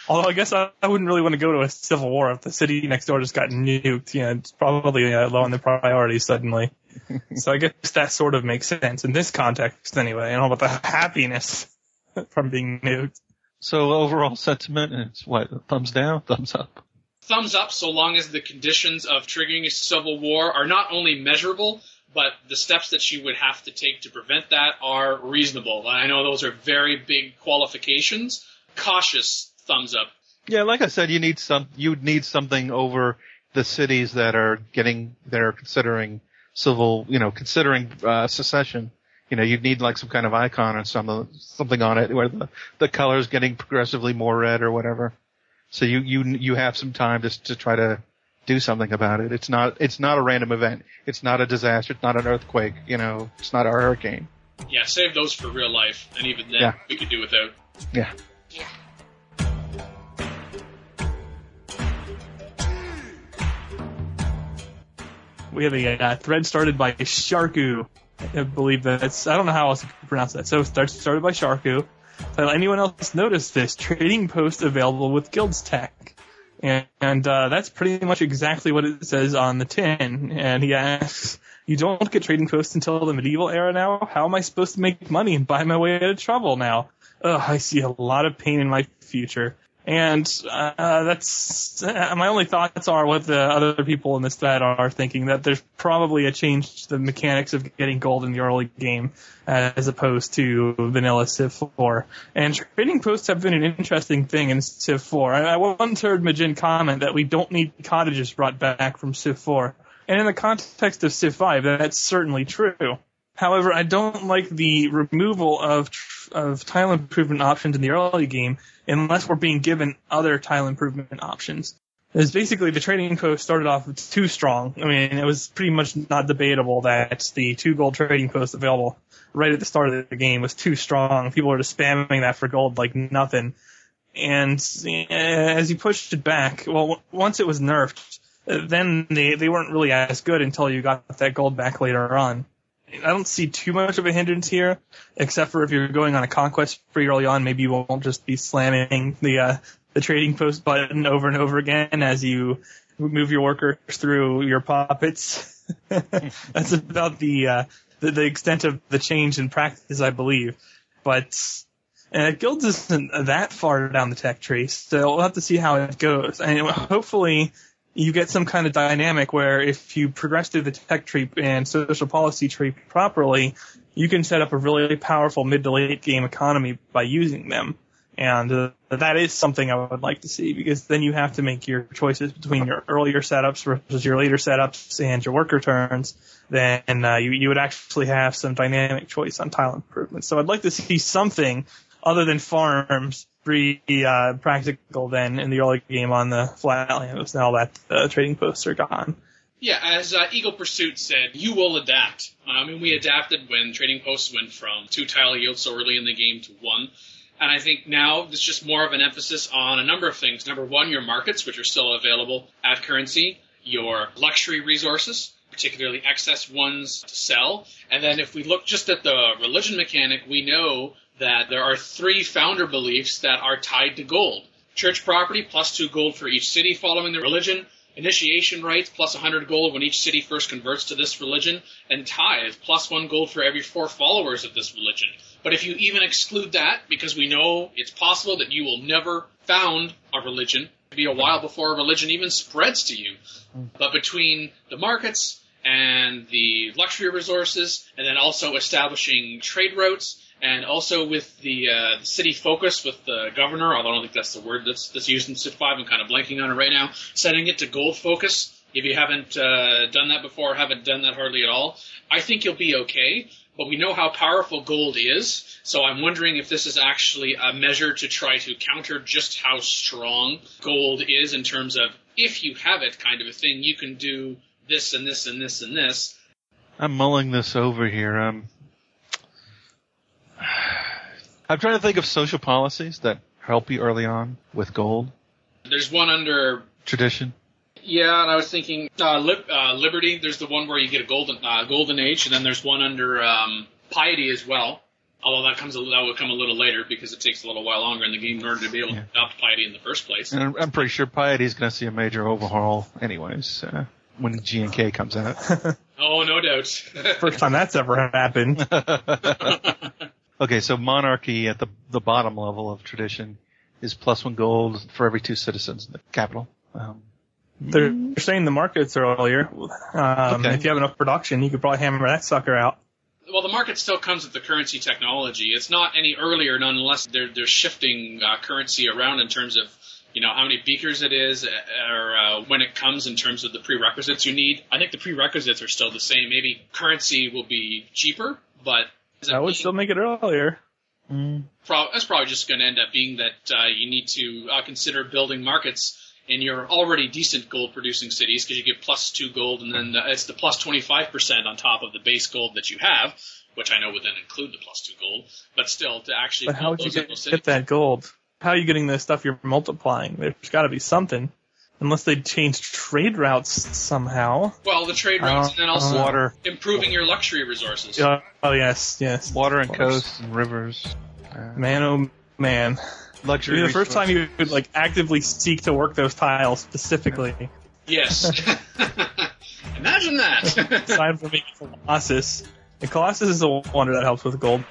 Although I guess I wouldn't really want to go to a civil war if the city next door just got nuked. It's probably low on the priority suddenly. So I guess that sort of makes sense in this context anyway. And all about the happiness from being nuked. So overall sentiment is what? Thumbs down, thumbs up? Thumbs up so long as the conditions of triggering a civil war are not only measurable, but the steps that you would have to take to prevent that are reasonable. And I know those are very big qualifications. Cautious thumbs up. Yeah, like I said, you'd need something over the cities that are considering considering secession. You'd need like some kind of icon or something on it where the color's getting progressively more red or whatever. So you have some time to try to do something about it. It's not a random event. It's not a disaster. It's not an earthquake. It's not a hurricane. Yeah, save those for real life, and even then we could do without. Yeah. Yeah. We have a thread started by Sharku. I believe I don't know how else to pronounce that. So it started by Sharku. Anyone else notice this? Trading post available with Guild's Tech. And that's pretty much exactly what it says on the tin. And he asks, you don't get trading posts until the medieval era now? How am I supposed to make money and buy my way out of trouble now? I see a lot of pain in my future. And that's my only thoughts are what the other people in this thread are thinking, that there's probably a change to the mechanics of getting gold in the early game as opposed to vanilla Civ 4. And trading posts have been an interesting thing in Civ 4. I once heard Majin comment that we don't need cottages brought back from Civ 4. And in the context of Civ 5, that's certainly true. However, I don't like the removal of tile improvement options in the early game unless we're being given other tile improvement options. It's basically the trading post started off too strong. I mean, it was pretty much not debatable that the 2 gold trading post available right at the start of the game was too strong. People were just spamming that for gold like nothing. And as you pushed it back, well, once it was nerfed, then they weren't really as good until you got that gold back later on. I don't see too much of a hindrance here, except for if you're going on a conquest spree early on, maybe you won't just be slamming the trading post button over and over again as you move your workers through your puppets. That's about the extent of the change in practice, I believe. But Guilds isn't that far down the tech tree, so we'll have to see how it goes. And hopefully you get some kind of dynamic where if you progress through the tech tree and social policy tree properly, you can set up a really powerful mid to late game economy by using them. And that is something I would like to see, because then you have to make your choices between your earlier setups versus your later setups and your worker turns. Then you would actually have some dynamic choice on tile improvements. So I'd like to see something other than farms practical then in the early game on the flatlands now that trading posts are gone. Yeah, as Eagle Pursuit said, you will adapt. We adapted when trading posts went from 2 tile yields so early in the game to 1. And I think now it's just more of an emphasis on a number of things. Number 1, your markets, which are still available at currency, your luxury resources, particularly excess ones to sell. And then if we look just at the religion mechanic, we know that there are 3 founder beliefs that are tied to gold. Church property, plus 2 gold for each city following the religion. Initiation rites, plus 100 gold when each city first converts to this religion. And tithe, plus 1 gold for every 4 followers of this religion. But if you even exclude that, because we know it's possible that you will never found a religion, it'll be a while before a religion even spreads to you. But between the markets and the luxury resources, and then also establishing trade routes, and also with the city focus with the governor, although I don't think that's the word that's used in Civ 5, I'm kind of blanking on it right now, setting it to gold focus, If you haven't done that before, haven't done that hardly at all, I think you'll be okay. But we know how powerful gold is, so I'm wondering if this is actually a measure to try to counter just how strong gold is in terms of, if you have it kind of a thing, you can do this and this and this and this. I'm mulling this over here. I'm trying to think of social policies that help you early on with gold. There's one under tradition. Yeah, and I was thinking Liberty. There's the one where you get a golden age, and then there's one under piety as well. Although that will come a little later because it takes a little while longer in the game in order to be able to adopt piety in the first place. And I'm pretty sure piety is going to see a major overhaul, anyways, when G&K comes out. Oh, no doubt. First time that's ever happened. Okay, so monarchy at the bottom level of tradition is +1 gold for every 2 citizens in the capital. They're saying the markets earlier. Okay. If you have enough production, you could probably hammer that sucker out. Well, the market still comes with the currency technology. It's not any earlier unless they're shifting currency around in terms of, how many beakers it is or when it comes in terms of the prerequisites you need. I think the prerequisites are still the same. Maybe currency will be cheaper, but... That would still make it earlier. That's probably just going to end up being that you need to consider building markets in your already decent gold-producing cities because you get +2 gold, and then it's the +25% on top of the base gold that you have, which I know would then include the +2 gold. But still, to actually... But how would you get that gold? How are you getting the stuff you're multiplying? There's got to be something. Unless they change trade routes somehow. Well, the trade routes, and then also water. Improving your luxury resources. Oh, yes. Water and coasts and rivers. Man, oh man. Luxury the first time you would actively seek to work those tiles specifically. Yes. Imagine that. Aside from making Colossus. And Colossus is a wonder that helps with gold.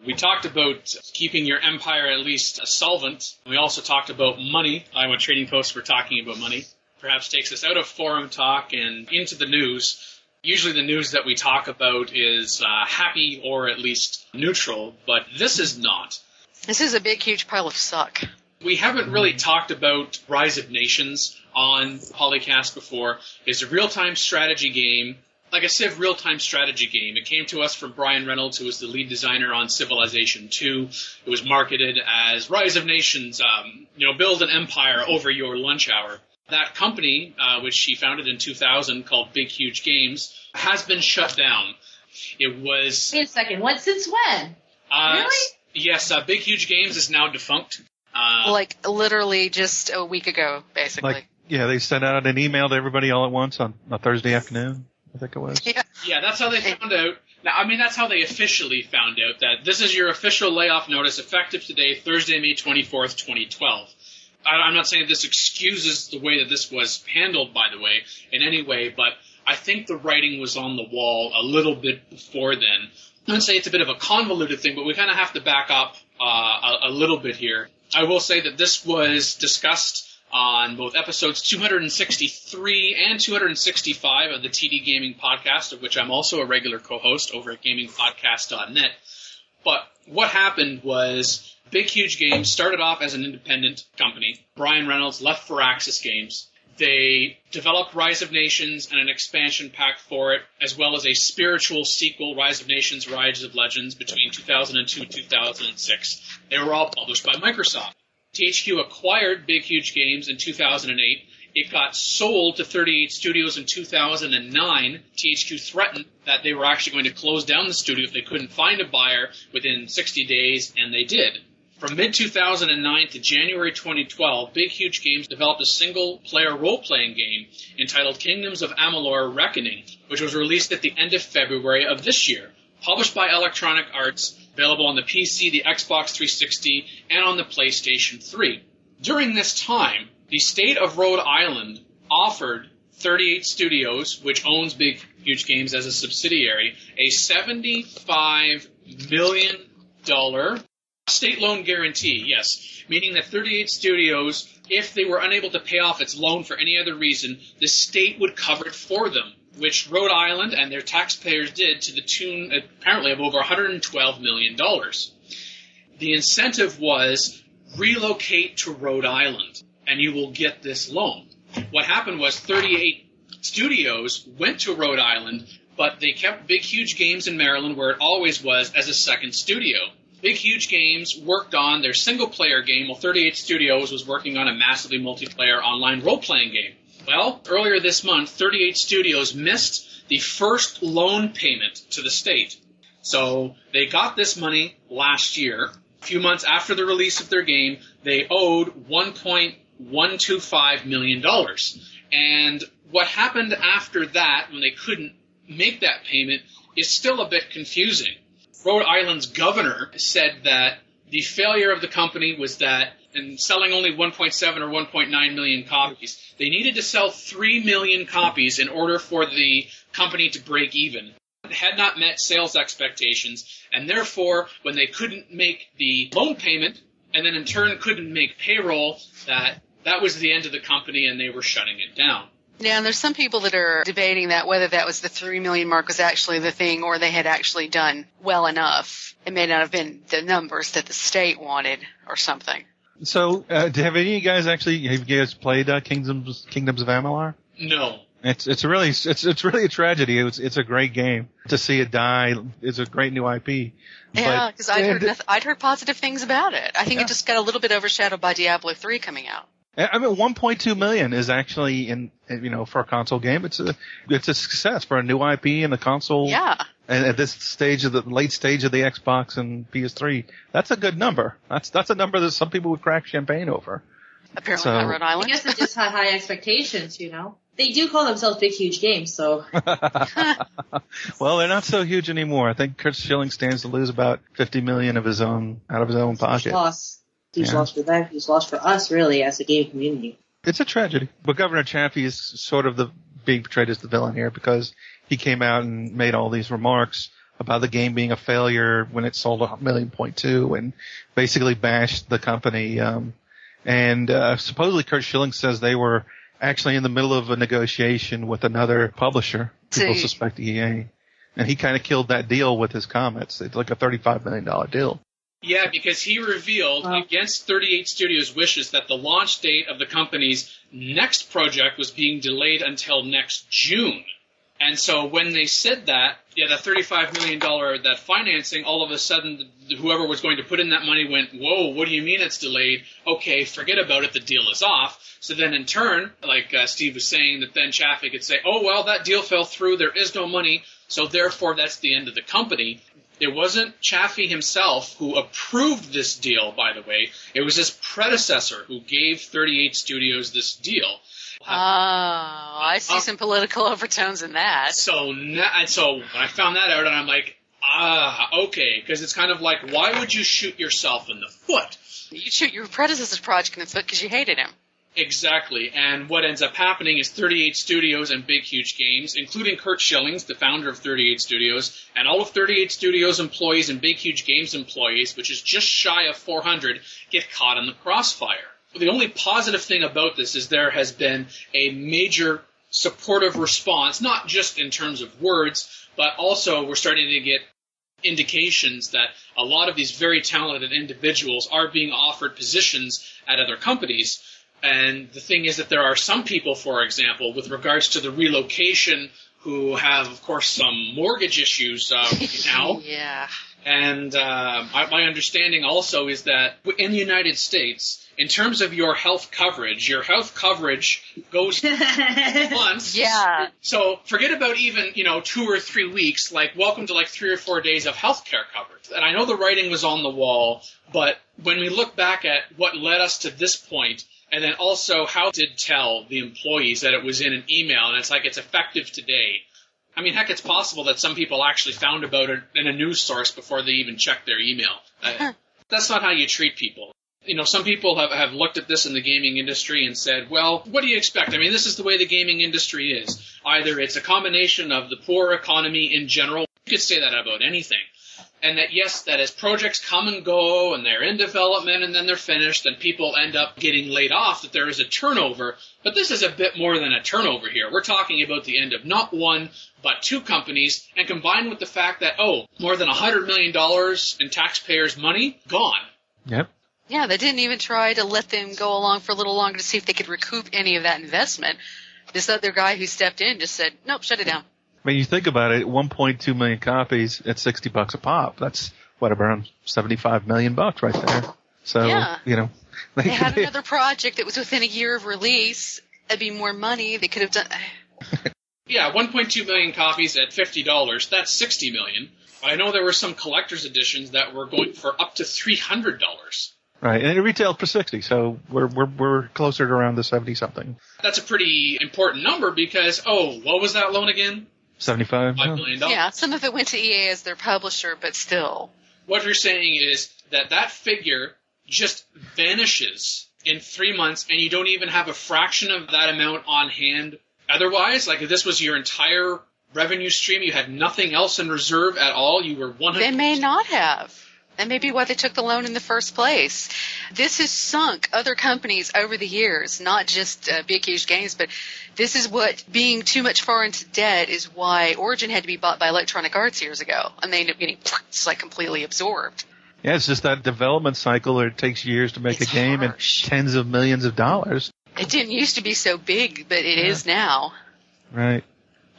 We talked about keeping your empire at least solvent. We also talked about money. I went Trading Post for talking about money. Perhaps takes us out of forum talk and into the news. Usually the news that we talk about is happy or at least neutral, but this is not. This is a big, huge pile of suck. We haven't really talked about Rise of Nations on PolyCast before. It's a real-time strategy game. Like a Civ real-time strategy game. It came to us from Brian Reynolds, who was the lead designer on Civilization 2. It was marketed as Rise of Nations, build an empire over your lunch hour. That company, which he founded in 2000, called Big Huge Games, has been shut down. It was... Wait a second, since when? Really? Yes, Big Huge Games is now defunct. Literally just a week ago, basically. They sent out an email to everybody all at once on a Thursday afternoon. I think it was. Yeah, that's how they found out. Now, that's how they officially found out that this is your official layoff notice effective today, Thursday, May 24th, 2012. I'm not saying this excuses the way that this was handled, by the way, in any way, but I think the writing was on the wall a little bit before then. I wouldn't say it's a bit of a convoluted thing, but we kind of have to back up a little bit here. I will say that this was discussed on both episodes 263 and 265 of the TD Gaming Podcast, of which I'm also a regular co-host over at gamingpodcast.net. But what happened was Big Huge Games started off as an independent company. Brian Reynolds left for Axis Games. They developed Rise of Nations and an expansion pack for it, as well as a spiritual sequel, Rise of Nations, Rise of Legends, between 2002 and 2006. They were all published by Microsoft. THQ acquired Big Huge Games in 2008. It got sold to 38 Studios in 2009. THQ threatened that they were actually going to close down the studio if they couldn't find a buyer within 60 days, and they did. From mid-2009 to January 2012, Big Huge Games developed a single-player role-playing game entitled Kingdoms of Amalur Reckoning, which was released at the end of February of this year. Published by Electronic Arts, available on the PC, the Xbox 360, and on the PlayStation 3. During this time, the state of Rhode Island offered 38 Studios, which owns Big Huge Games as a subsidiary, a $75 million State loan guarantee, yes. Meaning that 38 Studios, if they were unable to pay off its loan for any other reason, the state would cover it for them, which Rhode Island and their taxpayers did to the tune, apparently, of over $112 million. The incentive was relocate to Rhode Island, and you will get this loan. What happened was 38 Studios went to Rhode Island, but they kept Big Huge Games in Maryland, where it always was, as a second studio. Big Huge Games worked on their single-player game, while 38 Studios was working on a massively multiplayer online role-playing game. Well, earlier this month, 38 Studios missed the first loan payment to the state. So they got this money last year. A few months after the release of their game, they owed $1.125 million. And what happened after that, when they couldn't make that payment, is still a bit confusing. Rhode Island's governor said that the failure of the company was that, in selling only 1.7 or 1.9 million copies, they needed to sell 3 million copies in order for the company to break even. It had not met sales expectations, and therefore, when they couldn't make the loan payment, and then in turn couldn't make payroll, that was the end of the company, and they were shutting it down. Yeah, and there's some people that are debating that whether that was the 3 million mark was actually the thing, or they had actually done well enough. It may not have been the numbers that the state wanted or something. So, have any of you guys played Kingdoms of Amalur? No. It's really a tragedy. It's a great game. To see it die is a great new IP. Yeah, because I'd heard positive things about it. I think it just got a little bit overshadowed by Diablo 3 coming out. I mean, 1.2 million is actually for a console game. It's a success for a new IP and a console. Yeah. And at this stage late stage of the Xbox and PS3, that's a good number. That's a number that some people would crack champagne over. Apparently not Rhode Island. I guess they just had high expectations, They do call themselves Big Huge Games, so. Well, they're not so huge anymore. I think Kurt Schilling stands to lose about $50 million out of his own pocket. Huge loss for them. Huge loss for us, really, as a game community. It's a tragedy. But Governor Chaffee is sort of being portrayed as the villain here because he came out and made all these remarks about the game being a failure when it sold 1.2 million and basically bashed the company. And supposedly Kurt Schilling says they were actually in the middle of a negotiation with another publisher. People suspect EA. And he kind of killed that deal with his comments. It's like a $35 million deal. Yeah, because he revealed, against 38 Studios' wishes, that the launch date of the company's next project was being delayed until next June. And so when they said that, that $35 million, that financing, all of a sudden, whoever was going to put in that money went, whoa, what do you mean it's delayed? Okay, forget about it, the deal is off. So then in turn, like Steve was saying, that then Chaffee could say, oh, well, that deal fell through, there is no money, so therefore that's the end of the company. It wasn't Chaffee himself who approved this deal, by the way. It was his predecessor who gave 38 Studios this deal. Oh, I see some political overtones in that. So when I found that out, and I'm like, okay, because it's kind of like, why would you shoot yourself in the foot? You shoot your predecessor's project in the foot because you hated him. Exactly, and what ends up happening is 38 Studios and Big Huge Games, including Kurt Schillings, the founder of 38 Studios, and all of 38 Studios employees and Big Huge Games employees, which is just shy of 400, get caught in the crossfire. The only positive thing about this is there has been a major supportive response, not just in terms of words, but also we're starting to get indications that a lot of these very talented individuals are being offered positions at other companies. And the thing is that there are some people, for example, with regards to the relocation, who have, of course, some mortgage issues now. Yeah. And my understanding also is that in the United States, in terms of your health coverage goes months. Yeah. So forget about even, 2 or 3 weeks, like welcome to like 3 or 4 days of health care coverage. And I know the writing was on the wall, but when we look back at what led us to this point, and then also how did tell the employees that it was in an email, and it's like it's effective today. I mean, heck, it's possible that some people actually found about it in a news source before they even checked their email. That's not how you treat people. Some people have looked at this in the gaming industry and said, well, what do you expect? I mean, this is the way the gaming industry is. Either it's a combination of the poor economy in general. You could say that about anything. And that, yes, that as projects come and go and they're in development and then they're finished and people end up getting laid off, that there is a turnover. But this is a bit more than a turnover here. We're talking about the end of not one, but two companies, and combined with the fact that, more than $100 million in taxpayers' money gone. Yep. Yeah, they didn't even try to let them go along for a little longer to see if they could recoup any of that investment. This other guy who stepped in just said, nope, shut it down. When you think about it, 1.2 million copies at $60 a pop. That's around $75 million right there. So, yeah. They had another project that was within a year of release. That'd be more money. They could have done. Yeah, 1.2 million copies at $50. That's $60 million. I know there were some collector's editions that were going for up to $300. Right, and it retailed for 60, so we're closer to around the 70 something. That's a pretty important number because what was that loan again? $75 million. Yeah, some of it went to EA as their publisher, but still. What you're saying is that figure just vanishes in 3 months, and you don't even have a fraction of that amount on hand. Otherwise, like if this was your entire revenue stream, you had nothing else in reserve at all. You were 100%. They may not have. That may be why they took the loan in the first place. This has sunk other companies over the years, not just Big Huge Games, but this is what being too much far into debt is why Origin had to be bought by Electronic Arts years ago, and they ended up getting just like completely absorbed. Yeah, it's just that development cycle where it takes years to make a game harsh. and tens of millions of dollars. It didn't used to be so big, but it is now. Right.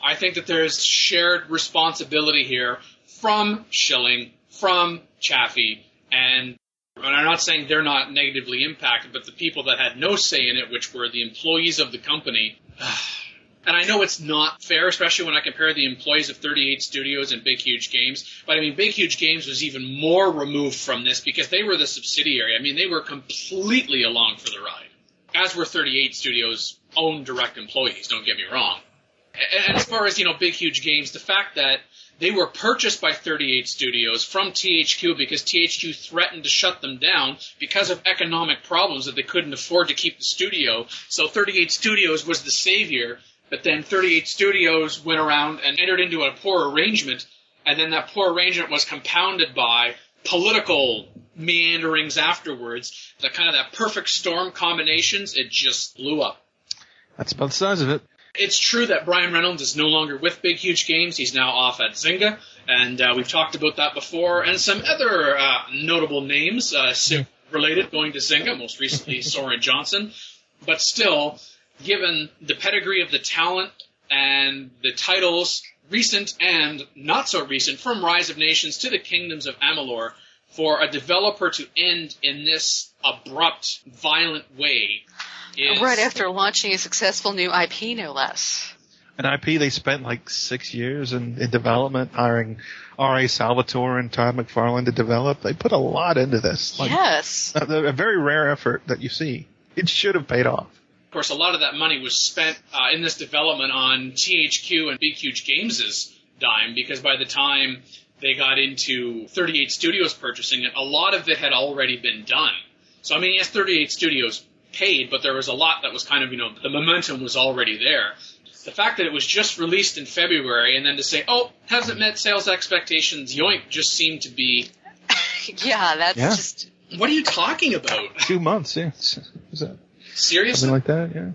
I think that there's shared responsibility here from Schilling, from Chaffee, and I'm not saying they're not negatively impacted, but the people that had no say in it, which were the employees of the company. And I know it's not fair, especially when I compare the employees of 38 Studios and Big Huge Games, but I mean, Big Huge Games was even more removed from this because they were the subsidiary. I mean, they were completely along for the ride, as were 38 Studios' own direct employees, don't get me wrong. And as far as, Big Huge Games, the fact that they were purchased by 38 Studios from THQ because THQ threatened to shut them down because of economic problems that they couldn't afford to keep the studio. So 38 Studios was the savior, but then 38 Studios went around and entered into a poor arrangement, and then that poor arrangement was compounded by political meanderings afterwards. That perfect storm combinations, it just blew up. That's about the size of it. It's true that Brian Reynolds is no longer with Big Huge Games. He's now off at Zynga, and we've talked about that before. And some other notable names related going to Zynga, most recently Soren Johnson. But still, given the pedigree of the talent and the titles, recent and not so recent, from Rise of Nations to the Kingdoms of Amalur, for a developer to end in this abrupt, violent way is... Right after launching a successful new IP, no less. An IP they spent like 6 years in development, hiring R.A. Salvatore and Todd McFarlane to develop. They put a lot into this. Yes. A very rare effort that you see. It should have paid off. Of course, a lot of that money was spent in this development on THQ and Big Huge Games' dime, because by the time they got into 38 Studios purchasing it, a lot of it had already been done. So, I mean, yes, 38 Studios paid, but there was a lot that was kind of, the momentum was already there. The fact that it was just released in February and then to say, hasn't met sales expectations, yoink, just seemed to be... just... What are you talking about? 2 months, yeah. Is that seriously? Something like that, yeah.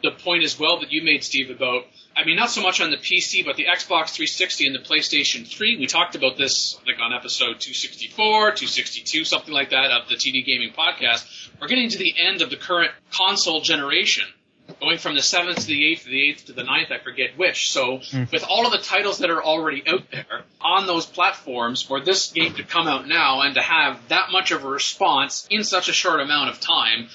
The point as well that you made, Steve, about, not so much on the PC, but the Xbox 360 and the PlayStation 3. We talked about this, on episode 264, 262, something like that, of the TD Gaming Podcast. We're getting to the end of the current console generation, going from the 7th to the 8th, to the 8th to the 9th, I forget which. So with all of the titles that are already out there on those platforms, for this game to come out now and to have that much of a response in such a short amount of time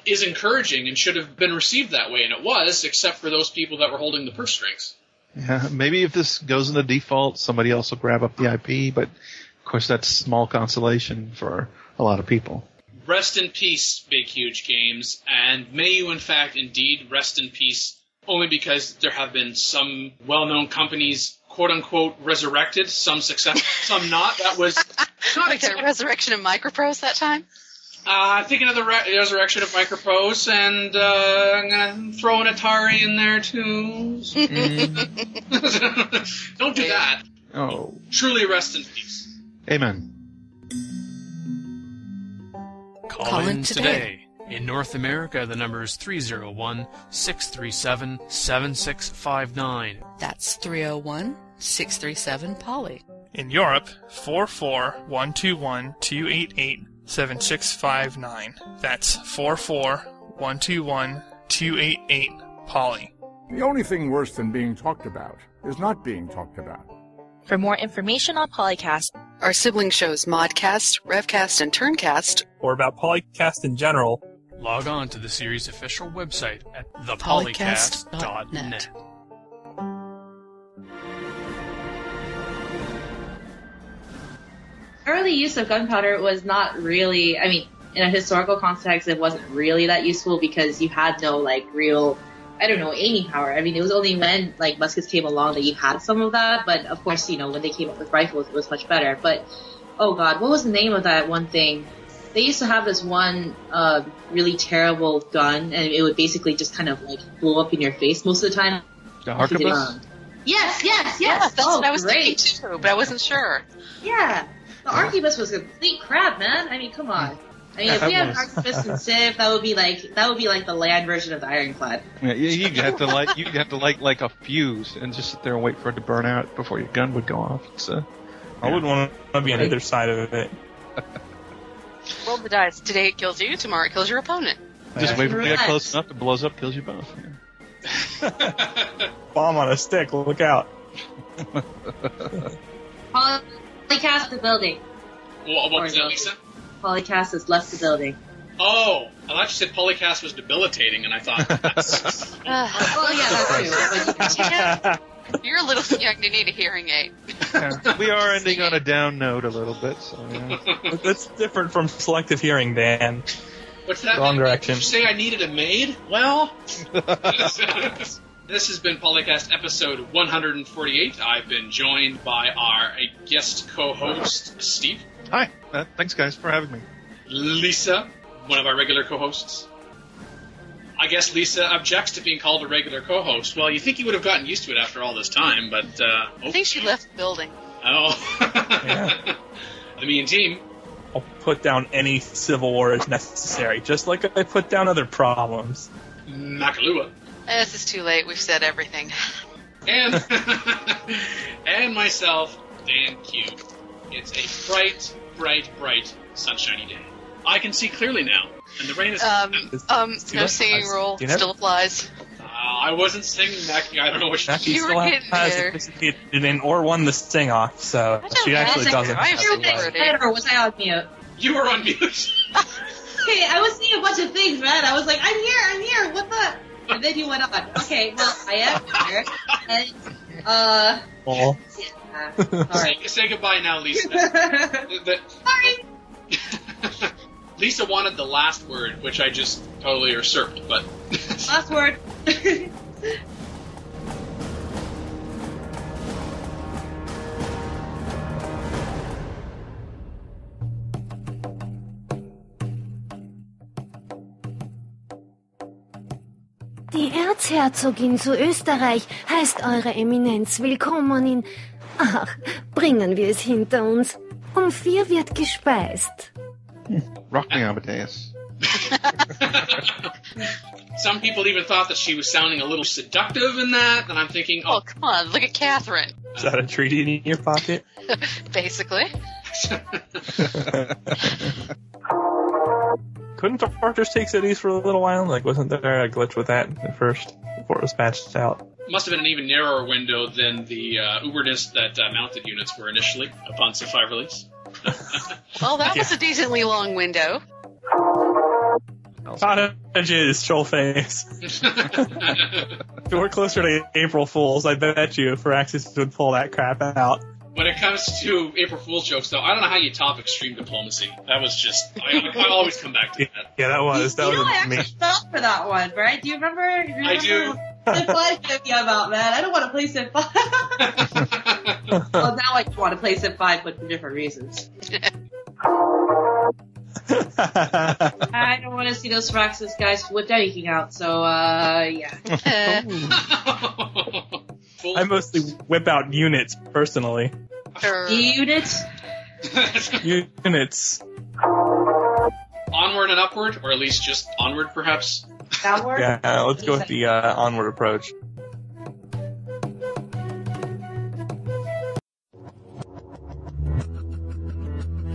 is encouraging and should have been received that way, and it was, except for those people that were holding the purse strings. Yeah, maybe if this goes into default, somebody else will grab up the IP, but of course that's small consolation for a lot of people. Rest in peace, Big Huge Games, and may you in fact indeed rest in peace, only because there have been some well-known companies, quote-unquote, resurrected, some successful, some not. That was not like the resurrection of Microprose that time? Thinking of the resurrection of Microprose, and I'm going to throw an Atari in there, too. Don't do that. Oh. Truly rest in peace. Amen. Call in today. In North America, the number is 301-637-7659. That's 301-637-POLY. In Europe, 44121-288-7659. That's 44121-288-POLY. The only thing worse than being talked about is not being talked about. For more information on PolyCast, Our sibling shows Modcast, Revcast, and Turncast, or about PolyCast in general, log on to the series' official website at thepolycast.net. Early use of gunpowder was not really, I mean, in a historical context, it wasn't really that useful because you had no, like, real, I don't know, aiming power. I mean, it was only when, like, muskets came along that you had some of that, but of course, you know, when they came up with rifles, it was much better. But, oh god, what was the name of that one thing? They used to have this one, really terrible gun, and it would basically just kind of, like, blow up in your face most of the time. The arquebus? Yes! Yeah, that's what I was thinking too, but I wasn't sure. Yeah. The arquebus was complete crap, man. I mean, come on. I mean, if we had arquebus and Civ, that would be like the land version of the ironclad. Yeah, you'd have to light a fuse and just sit there and wait for it to burn out before your gun would go off. So, I wouldn't want to be on either side of it. Roll the dice. Today it kills you, tomorrow it kills your opponent. Just wait for it to get close enough, it blows up, kills you both. Yeah. Bomb on a stick, look out. PolyCast the building. What was that, Lisa? PolyCast has left the building. Oh, I thought you said Polycast was debilitating, and I thought that's... Well, yeah, that's true. But, You're a little young to need a hearing aid. We are ending on a down note a little bit, so yeah. That's different from selective hearing, Dan. What's that? Wrong direction. Did you say I needed a maid? Well... This has been PolyCast episode 148. I've been joined by our guest co-host, Steve. Hi. Thanks, guys, for having me. Lisa, one of our regular co-hosts. I guess Lisa objects to being called a regular co-host. Well, you think you would have gotten used to it after all this time, but... I think she left the building. Oh. Yeah. The mean team. I'll put down any civil war as necessary, just like I put down other problems. Makalua. This is too late. We've said everything. And and myself, Dan Q. It's a bright, sunshiny day. I can see clearly now, and the rain is... No singing rule still applies. I wasn't singing that. I don't know what Mackie You were still getting has there. participated in or won the sing-off, so she actually doesn't. or was I on mute? You were on mute. Okay, I was saying a bunch of things, man. I was like, I'm here, what the... And then you went on. Okay, well, I am here. And, Oh. yeah, sorry. Say goodbye now, Lisa. Sorry. Lisa wanted the last word, which I just totally usurped, but... Last word. Die Erzherzogin zu Österreich heißt Eure Eminenz willkommen in... Ach, bringen wir es hinter uns. 4 wird gespeist. Rock me, Amadeus. Some people even thought that she was sounding a little seductive in that, and I'm thinking, Oh, come on. Look at Catherine. Is that a treaty in your pocket? Basically. Couldn't the Archers take cities for a little while? Like, wasn't there a glitch with that at first, before it was patched out? must have been an even narrower window than the uberness that mounted units were initially upon Civ 5 release. Well, that was a decently long window. Cottages, troll face. If it were closer to April Fools, I bet you Firaxis would pull that crap out. When it comes to April Fool's jokes, though, I don't know how you top extreme diplomacy. That was just... I always come back to that. Yeah, that was. You know, I actually fell for that one, right? Do you remember? I do. Civ 5 hit me about, man. I don't want to play Civ 5. Well, now I want to play Civ 5, but for different reasons. I don't want to see those Firaxis guys whip anything out, so, yeah. I mostly whip out units, personally. Units? Units. Onward and upward, or at least just onward, perhaps? Downward? Yeah, let's go with the onward approach.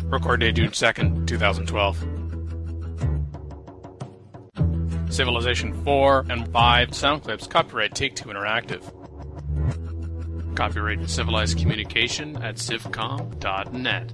Record date June 2nd, 2012. Civilization 4 and 5 sound clips. Copyright Take-Two Interactive. Copyright Civilized Communication at civcom.net.